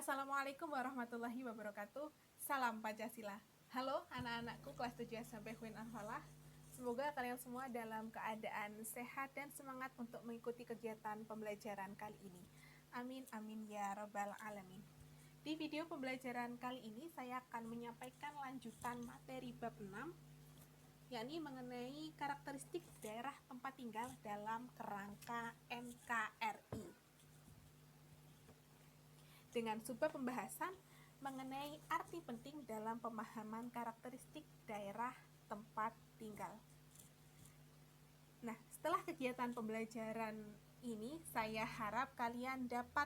Assalamualaikum warahmatullahi wabarakatuh. Salam Pancasila. Halo anak-anakku kelas 7 SMP Huin Al-Falah. Semoga kalian semua dalam keadaan sehat dan semangat untuk mengikuti kegiatan pembelajaran kali ini. Amin amin ya rabbal alamin. Di video pembelajaran kali ini saya akan menyampaikan lanjutan materi bab 6, yakni mengenai karakteristik daerah tempat tinggal dalam kerangka NKRI. Dengan subbab pembahasan mengenai arti penting dalam pemahaman karakteristik daerah tempat tinggal. Nah, setelah kegiatan pembelajaran ini, saya harap kalian dapat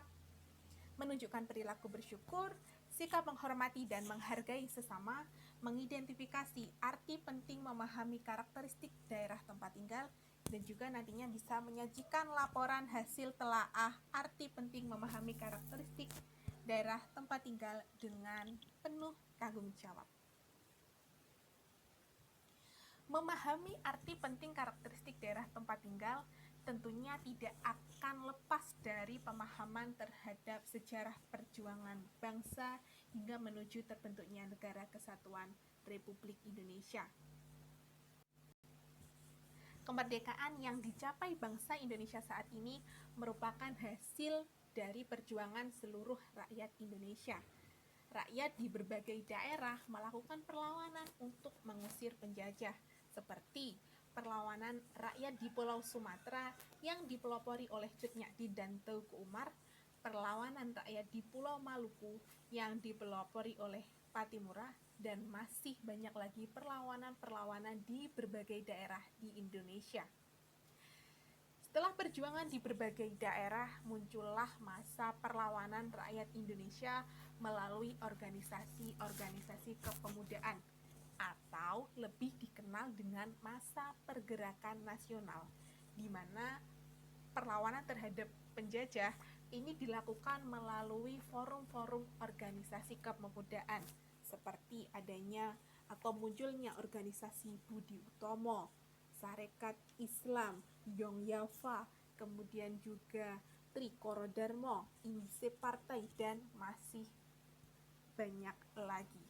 menunjukkan perilaku bersyukur, sikap menghormati dan menghargai sesama, mengidentifikasi arti penting memahami karakteristik daerah tempat tinggal, dan juga nantinya bisa menyajikan laporan hasil telaah arti penting memahami karakteristik daerah tempat tinggal dengan penuh tanggung jawab. Memahami arti penting karakteristik daerah tempat tinggal tentunya tidak akan lepas dari pemahaman terhadap sejarah perjuangan bangsa hingga menuju terbentuknya Negara Kesatuan Republik Indonesia. Kemerdekaan yang dicapai bangsa Indonesia saat ini merupakan hasil dari perjuangan seluruh rakyat Indonesia. Rakyat di berbagai daerah melakukan perlawanan untuk mengusir penjajah, seperti perlawanan rakyat di Pulau Sumatera yang dipelopori oleh Cut Nyak dan Teuku Umar, perlawanan rakyat di Pulau Maluku yang dipelopori oleh Patimura, dan masih banyak lagi perlawanan-perlawanan di berbagai daerah di Indonesia. Setelah perjuangan di berbagai daerah, muncullah masa perlawanan rakyat Indonesia melalui organisasi-organisasi kepemudaan, atau lebih dikenal dengan masa pergerakan nasional, di mana perlawanan terhadap penjajah ini dilakukan melalui forum-forum organisasi kepemudaan, seperti adanya atau munculnya organisasi Budi Utomo, Sarekat Islam, Yong Yafa, kemudian juga Trikoro Darmo, Indise Partai, dan masih banyak lagi.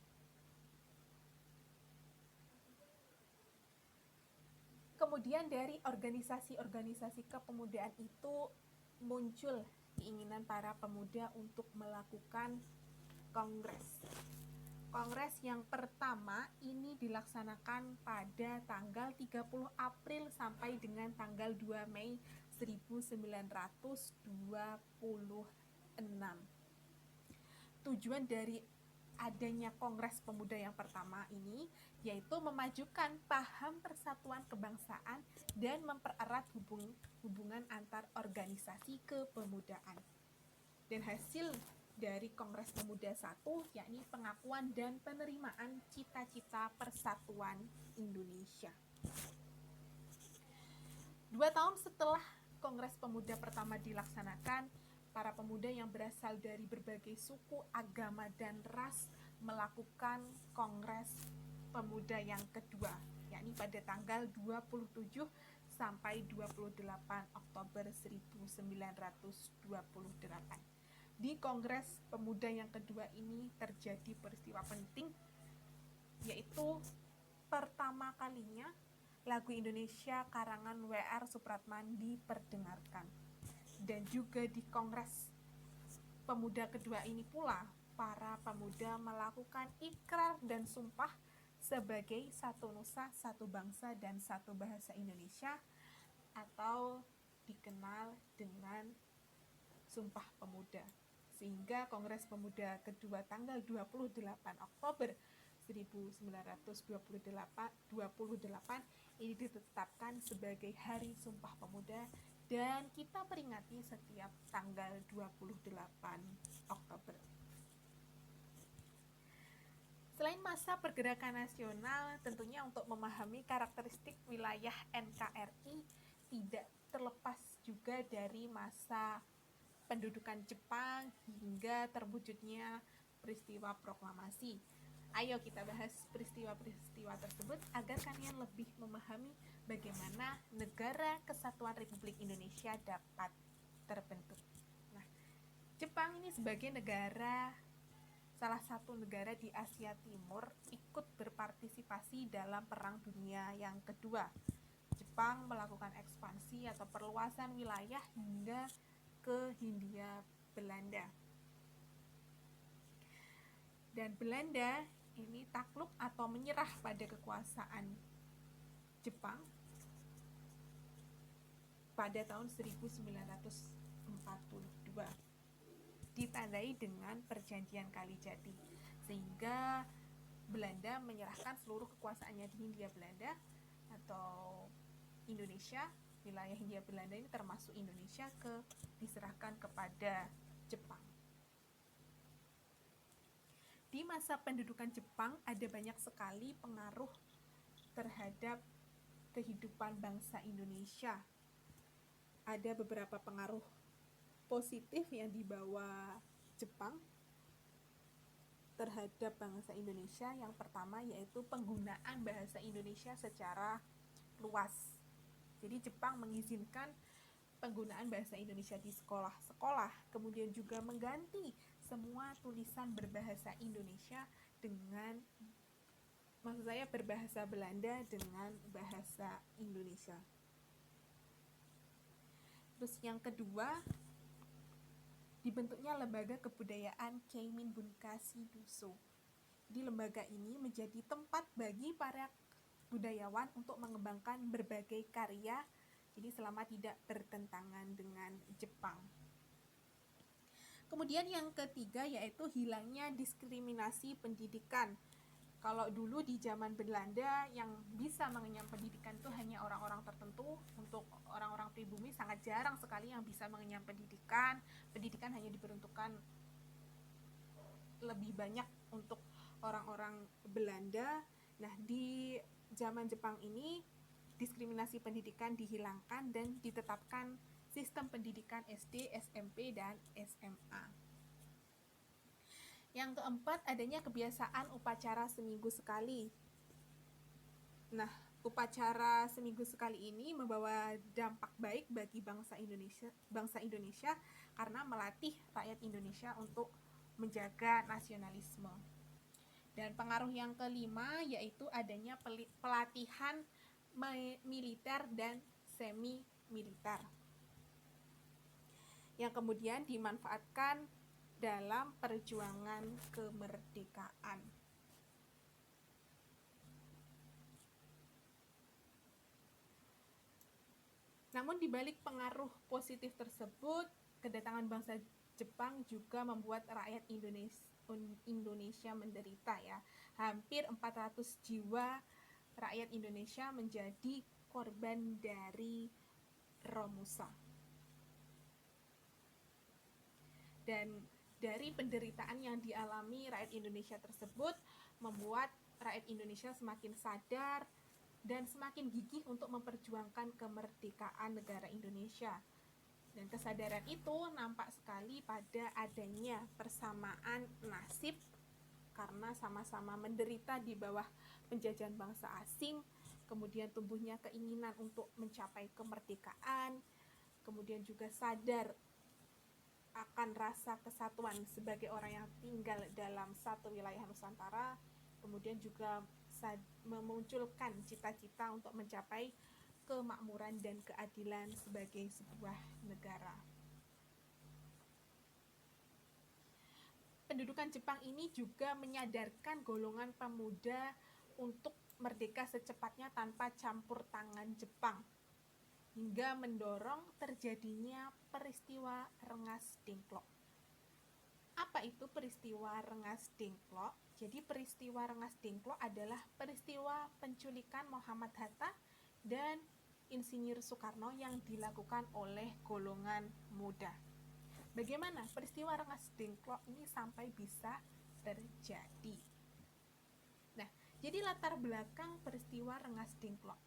Kemudian dari organisasi-organisasi kepemudaan itu muncul keinginan para pemuda untuk melakukan kongres. Kongres yang pertama ini dilaksanakan pada tanggal 30 April sampai dengan tanggal 2 Mei 1926. Tujuan dari adanya Kongres Pemuda yang pertama ini yaitu memajukan paham persatuan kebangsaan dan mempererat hubungan antar organisasi kepemudaan. Dan hasil dari Kongres Pemuda 1 yakni pengakuan dan penerimaan cita-cita persatuan Indonesia. 2 tahun setelah Kongres Pemuda pertama dilaksanakan, para pemuda yang berasal dari berbagai suku, agama, dan ras melakukan Kongres Pemuda yang kedua, yakni pada tanggal 27 sampai 28 Oktober 1928. Di Kongres Pemuda yang kedua ini terjadi peristiwa penting, yaitu pertama kalinya lagu Indonesia karangan W.R. Supratman diperdengarkan. Dan juga di Kongres Pemuda kedua ini pula, para pemuda melakukan ikrar dan sumpah sebagai satu nusa, satu bangsa, dan satu bahasa Indonesia, atau dikenal dengan Sumpah Pemuda. Sehingga Kongres Pemuda kedua tanggal 28 Oktober 1928 ini ditetapkan sebagai Hari Sumpah Pemuda, dan kita peringati setiap tanggal 28 Oktober. Selain masa pergerakan nasional, tentunya untuk memahami karakteristik wilayah NKRI tidak terlepas juga dari masa pendudukan Jepang hingga terwujudnya peristiwa proklamasi. Ayo kita bahas peristiwa-peristiwa tersebut agar kalian lebih memahami bagaimana Negara Kesatuan Republik Indonesia dapat terbentuk. Nah, Jepang ini sebagai salah satu negara di Asia Timur ikut berpartisipasi dalam Perang Dunia yang kedua. Jepang melakukan ekspansi atau perluasan wilayah hingga ke Hindia Belanda. Dan Belanda ini takluk atau menyerah pada kekuasaan Jepang pada tahun 1942, ditandai dengan Perjanjian Kalijati, sehingga Belanda menyerahkan seluruh kekuasaannya di Hindia Belanda atau Indonesia. Wilayah Hindia Belanda ini termasuk Indonesia diserahkan kepada Jepang. Di masa pendudukan Jepang ada banyak sekali pengaruh terhadap kehidupan bangsa Indonesia. Ada beberapa pengaruh positif yang dibawa Jepang terhadap bangsa Indonesia. Yang pertama yaitu penggunaan bahasa Indonesia secara luas. Jadi Jepang mengizinkan penggunaan bahasa Indonesia di sekolah-sekolah, kemudian juga mengganti semua tulisan berbahasa Indonesia dengan, maksud saya berbahasa Belanda dengan bahasa Indonesia. Terus yang kedua, dibentuknya Lembaga Kebudayaan Keimin Bunkasi Duso. Di lembaga ini menjadi tempat bagi para budayawan untuk mengembangkan berbagai karya, jadi selama tidak bertentangan dengan Jepang. Kemudian yang ketiga yaitu hilangnya diskriminasi pendidikan. Kalau dulu di zaman Belanda yang bisa mengenyam pendidikan itu hanya orang-orang tertentu, untuk orang-orang pribumi sangat jarang sekali yang bisa mengenyam pendidikan. Pendidikan hanya diperuntukkan lebih banyak untuk orang-orang Belanda. Nah, di zaman Jepang ini diskriminasi pendidikan dihilangkan dan ditetapkan sistem pendidikan SD, SMP, dan SMA. Yang keempat, adanya kebiasaan upacara seminggu sekali. Nah, upacara seminggu sekali ini membawa dampak baik bagi bangsa Indonesia karena melatih rakyat Indonesia untuk menjaga nasionalisme. Dan pengaruh yang kelima yaitu adanya pelatihan militer dan semi militer yang kemudian dimanfaatkan dalam perjuangan kemerdekaan. Namun di balik pengaruh positif tersebut, kedatangan bangsa Jepang juga membuat rakyat Indonesia menderita ya. Hampir 400 jiwa rakyat Indonesia menjadi korban dari Romusa. Dan dari penderitaan yang dialami rakyat Indonesia tersebut membuat rakyat Indonesia semakin sadar dan semakin gigih untuk memperjuangkan kemerdekaan negara Indonesia. Dan kesadaran itu nampak sekali pada adanya persamaan nasib karena sama-sama menderita di bawah penjajahan bangsa asing, kemudian tumbuhnya keinginan untuk mencapai kemerdekaan, kemudian juga sadar akan rasa kesatuan sebagai orang yang tinggal dalam satu wilayah Nusantara, kemudian juga memunculkan cita-cita untuk mencapai kemakmuran dan keadilan sebagai sebuah negara. Pendudukan Jepang ini juga menyadarkan golongan pemuda untuk merdeka secepatnya tanpa campur tangan Jepang, hingga mendorong terjadinya peristiwa Rengas Dengklok. Apa itu peristiwa Rengas Dengklok? Jadi peristiwa Rengas Dengklok adalah peristiwa penculikan Muhammad Hatta dan Insinyur Soekarno yang dilakukan oleh golongan muda. Bagaimana peristiwa Rengas Dengklok ini sampai bisa terjadi? Nah, jadi latar belakang peristiwa Rengas Dengklok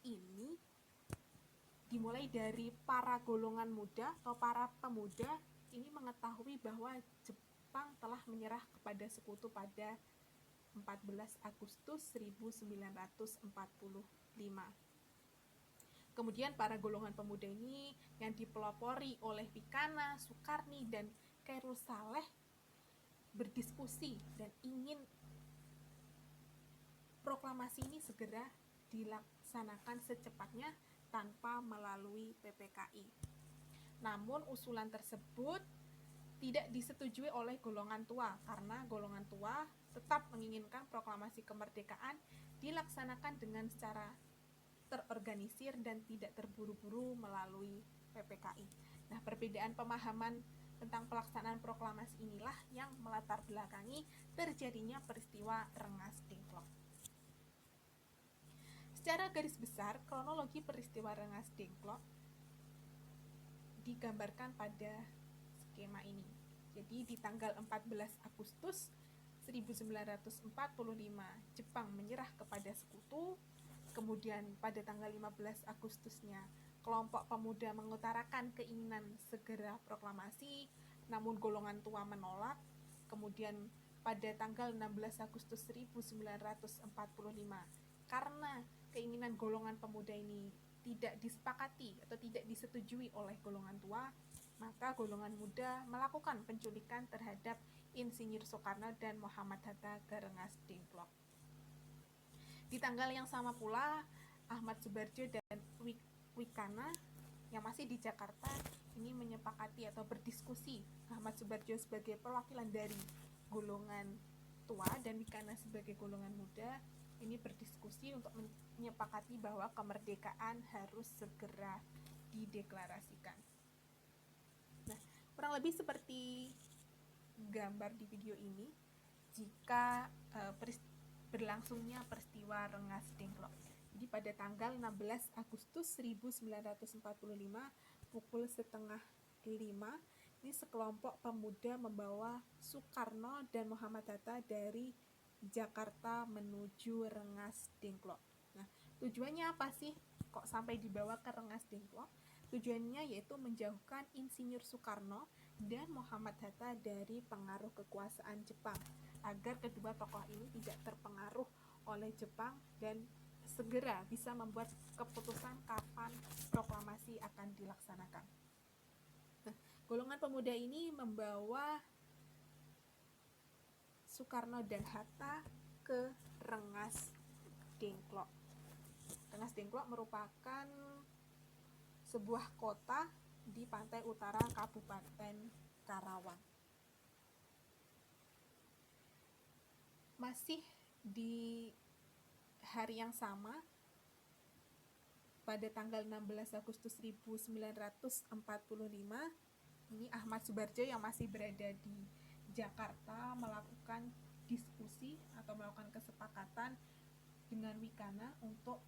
ini dimulai dari para golongan muda atau para pemuda ini mengetahui bahwa Jepang telah menyerah kepada sekutu pada 14 Agustus 1945. Kemudian para golongan pemuda ini yang dipelopori oleh Pikana, Sukarni, dan Khairul Saleh berdiskusi dan ingin proklamasi ini segera dilaksanakan secepatnya tanpa melalui PPKI. Namun usulan tersebut tidak disetujui oleh golongan tua karena golongan tua tetap menginginkan proklamasi kemerdekaan dilaksanakan dengan secara terorganisir dan tidak terburu-buru melalui PPKI. Nah, perbedaan pemahaman tentang pelaksanaan proklamasi inilah yang melatar belakangi terjadinya peristiwa Rengas Dengklok. Secara garis besar, kronologi peristiwa Rengas Dengklok digambarkan pada skema ini. Jadi di tanggal 14 Agustus 1945 Jepang menyerah kepada sekutu. Kemudian pada tanggal 15 Agustusnya kelompok pemuda mengutarakan keinginan segera proklamasi, namun golongan tua menolak. Kemudian pada tanggal 16 Agustus 1945 karena keinginan golongan pemuda ini tidak disepakati atau tidak disetujui oleh golongan tua, maka golongan muda melakukan penculikan terhadap Insinyur Soekarno dan Muhammad Hatta ke Rengas Dengklok. Di tanggal yang sama pula, Ahmad Subarjo dan Wikana yang masih di Jakarta ini menyepakati atau berdiskusi. Ahmad Subarjo sebagai perwakilan dari golongan tua dan Wikana sebagai golongan muda ini berdiskusi untuk menyepakati bahwa kemerdekaan harus segera dideklarasikan. Nah, kurang lebih seperti gambar di video ini jika berlangsungnya peristiwa Rengas Dengklok. Jadi pada tanggal 16 Agustus 1945 pukul 4:30 ini sekelompok pemuda membawa Soekarno dan Muhammad Hatta dari Jakarta menuju Rengas Dengklok. Nah, tujuannya apa sih kok sampai dibawa ke Rengas Dengklok? Tujuannya yaitu menjauhkan Insinyur Soekarno dan Muhammad Hatta dari pengaruh kekuasaan Jepang, agar kedua tokoh ini tidak terpengaruh oleh Jepang dan segera bisa membuat keputusan kapan proklamasi akan dilaksanakan. Nah, golongan pemuda ini membawa Soekarno dan Hatta ke Rengas Dengklok. Rengas Dengklok merupakan sebuah kota di pantai utara Kabupaten Karawang. Masih di hari yang sama, pada tanggal 16 Agustus 1945, ini Ahmad Subarjo yang masih berada di Jakarta melakukan diskusi atau melakukan kesepakatan dengan Wikana untuk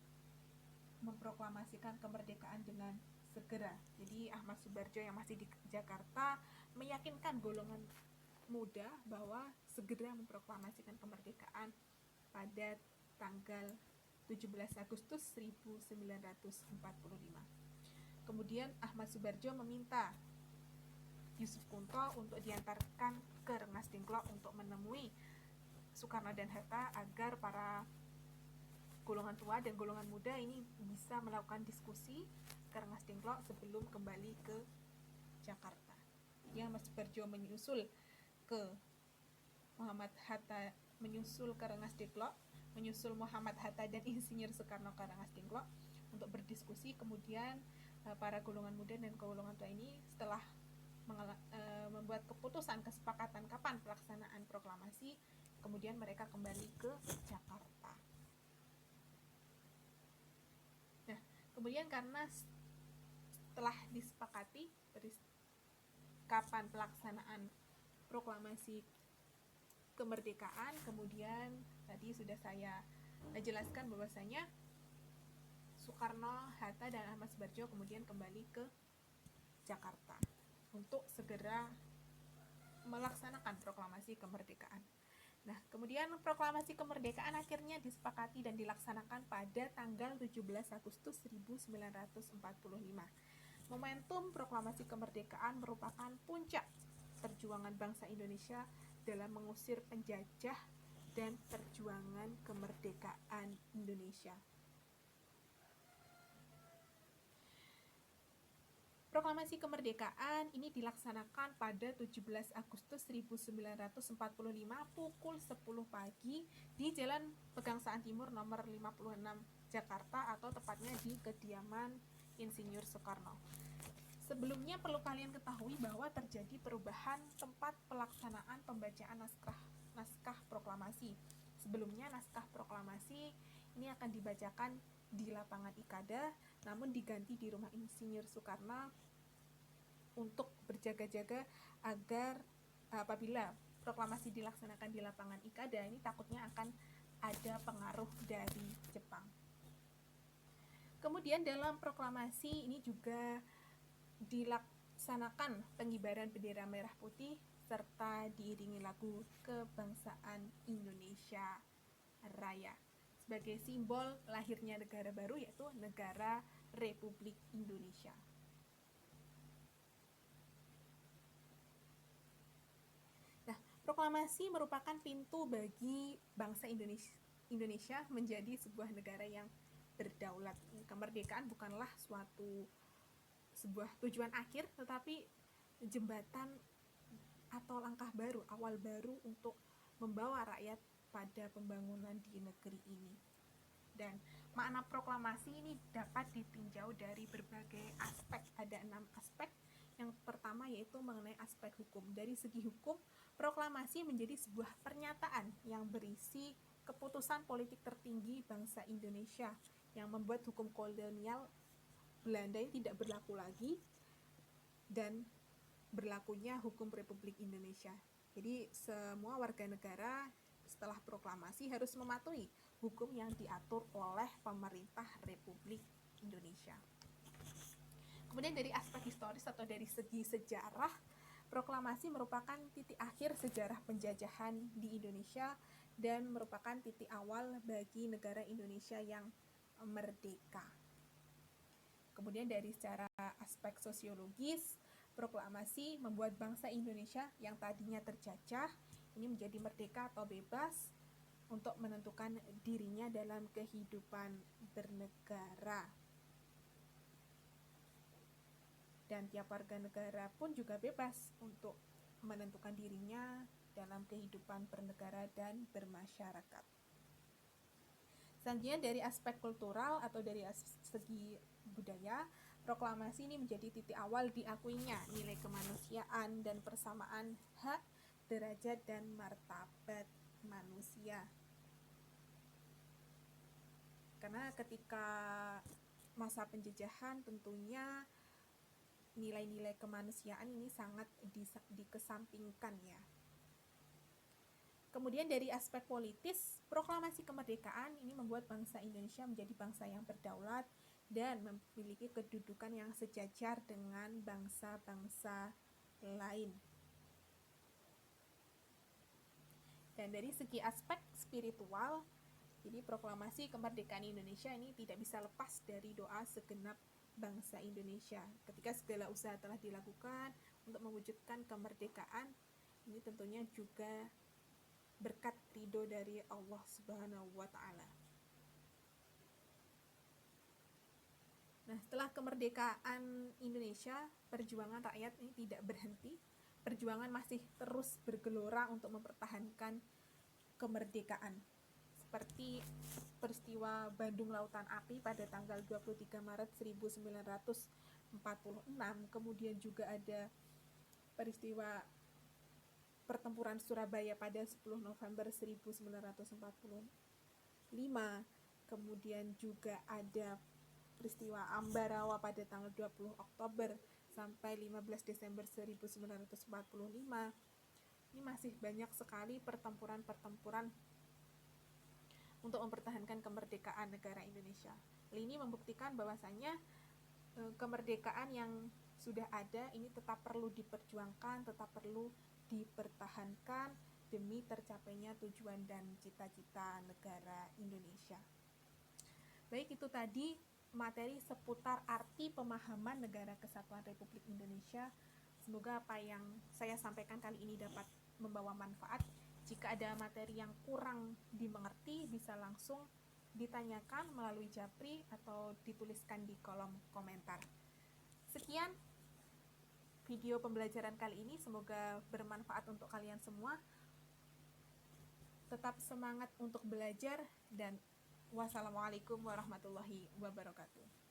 memproklamasikan kemerdekaan dengan segera. Jadi Ahmad Subarjo yang masih di Jakarta meyakinkan golongan muda bahwa segera memproklamasikan kemerdekaan pada tanggal 17 Agustus 1945. Kemudian Ahmad Subarjo meminta Yusuf Kunto untuk diantarkan ke Rengas Dengklok untuk menemui Soekarno dan Hatta agar para golongan tua dan golongan muda ini bisa melakukan diskusi ke Rengas Dengklok sebelum kembali ke Jakarta. Ya, Mas Subarjo menyusul ke Muhammad Hatta, menyusul ke Rengas Dengklok, menyusul Muhammad Hatta dan Insinyur Soekarno ke Rengas Dengklok untuk berdiskusi. Kemudian para golongan muda dan golongan tua ini setelah membuat keputusan kesepakatan kapan pelaksanaan proklamasi, kemudian mereka kembali ke Jakarta. Nah, kemudian karena setelah disepakati kapan pelaksanaan proklamasi kemerdekaan, kemudian tadi sudah saya jelaskan bahwasanya Soekarno, Hatta, dan Ahmad Subarjo kemudian kembali ke Jakarta untuk segera melaksanakan proklamasi kemerdekaan. Nah, kemudian proklamasi kemerdekaan akhirnya disepakati dan dilaksanakan pada tanggal 17 Agustus 1945. Momentum proklamasi kemerdekaan merupakan puncak perjuangan bangsa Indonesia dalam mengusir penjajah dan perjuangan kemerdekaan Indonesia. Proklamasi kemerdekaan ini dilaksanakan pada 17 Agustus 1945 pukul 10 pagi di Jalan Pegangsaan Timur nomor 56 Jakarta, atau tepatnya di kediaman Insinyur Soekarno. Sebelumnya perlu kalian ketahui bahwa terjadi perubahan tempat pelaksanaan pembacaan naskah proklamasi. Sebelumnya naskah proklamasi ini akan dibacakan di lapangan Ikada, namun diganti di rumah Insinyur Soekarno untuk berjaga-jaga agar apabila proklamasi dilaksanakan di lapangan Ikada ini takutnya akan ada pengaruh dari Jepang. Kemudian dalam proklamasi ini juga dilaksanakan pengibaran bendera merah putih serta diiringi lagu kebangsaan Indonesia Raya sebagai simbol lahirnya negara baru, yaitu negara Republik Indonesia. Nah, proklamasi merupakan pintu bagi bangsa Indonesia menjadi sebuah negara yang berdaulat. Kemerdekaan bukanlah sebuah tujuan akhir, tetapi jembatan atau langkah baru, awal baru untuk membawa rakyat pada pembangunan di negeri ini. Dan makna proklamasi ini dapat ditinjau dari berbagai aspek. Ada 6 aspek. Yang pertama yaitu mengenai aspek hukum. Dari segi hukum, proklamasi menjadi sebuah pernyataan yang berisi keputusan politik tertinggi bangsa Indonesia yang membuat hukum kolonial Belanda ini tidak berlaku lagi dan berlakunya hukum Republik Indonesia. Jadi semua warga negara setelah proklamasi harus mematuhi hukum yang diatur oleh pemerintah Republik Indonesia. Kemudian dari aspek historis atau dari segi sejarah, proklamasi merupakan titik akhir sejarah penjajahan di Indonesia dan merupakan titik awal bagi negara Indonesia yang merdeka. Kemudian dari secara aspek sosiologis, proklamasi membuat bangsa Indonesia yang tadinya terjajah ini menjadi merdeka atau bebas untuk menentukan dirinya dalam kehidupan bernegara. Dan tiap warga negara pun juga bebas untuk menentukan dirinya dalam kehidupan bernegara dan bermasyarakat. Selanjutnya dari aspek kultural atau dari segi budaya, proklamasi ini menjadi titik awal diakuinya nilai kemanusiaan dan persamaan hak, derajat, dan martabat manusia. Karena ketika masa penjajahan tentunya nilai-nilai kemanusiaan ini sangat dikesampingkan ya. Kemudian dari aspek politis, proklamasi kemerdekaan ini membuat bangsa Indonesia menjadi bangsa yang berdaulat dan memiliki kedudukan yang sejajar dengan bangsa-bangsa lain. Dan dari segi aspek spiritual, jadi proklamasi kemerdekaan Indonesia ini tidak bisa lepas dari doa segenap bangsa Indonesia. Ketika segala usaha telah dilakukan untuk mewujudkan kemerdekaan, ini tentunya juga berkat ridho dari Allah Subhanahu wa Ta'ala. Nah, setelah kemerdekaan Indonesia, perjuangan rakyat ini tidak berhenti. Perjuangan masih terus bergelora untuk mempertahankan kemerdekaan. Seperti peristiwa Bandung Lautan Api pada tanggal 23 Maret 1946, kemudian juga ada peristiwa pertempuran Surabaya pada 10 November 1945, kemudian juga ada peristiwa Ambarawa pada tanggal 20 Oktober sampai 15 Desember 1945. Ini masih banyak sekali pertempuran-pertempuran untuk mempertahankan kemerdekaan negara Indonesia. Hal ini membuktikan bahwasanya kemerdekaan yang sudah ada ini tetap perlu diperjuangkan, tetap perlu dipertahankan demi tercapainya tujuan dan cita-cita negara Indonesia. Baik, itu tadi materi seputar arti pemahaman Negara Kesatuan Republik Indonesia. Semoga apa yang saya sampaikan kali ini dapat membawa manfaat. Jika ada materi yang kurang dimengerti, bisa langsung ditanyakan melalui Japri atau dituliskan di kolom komentar. Sekian, video pembelajaran kali ini. Semoga bermanfaat untuk kalian semua. Tetap semangat untuk belajar dan wassalamualaikum warahmatullahi wabarakatuh.